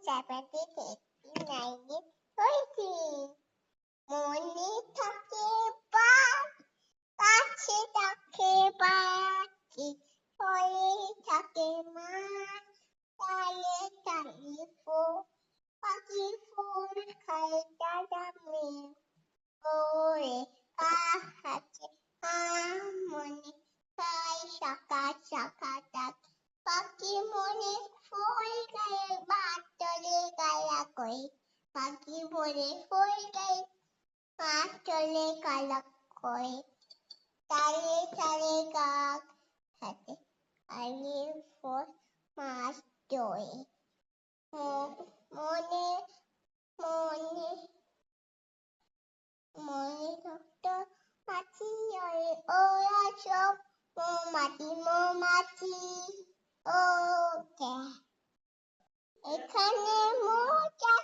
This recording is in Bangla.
চাপাতি থেকে নাইনে হয়েছি মনে থাকে বা কাছে থাকে পাখি হয়ে থাকে মা তালে তালে পাখি ফুল খায় দাদামে ওরে কাছে মনে খায় শাখা শাখা ডাক পাখি মনে ফুল গায়ে বাতলে গায়া কই পাখি মনে ফুল গায়ে বাতলে গায়া কই তালে তালে গাক হাতে আলে ফোর মাছ দই মনে মনে মনে থাকতো মাছি ওরা সব মৌমাছি ওকে এখানে মজা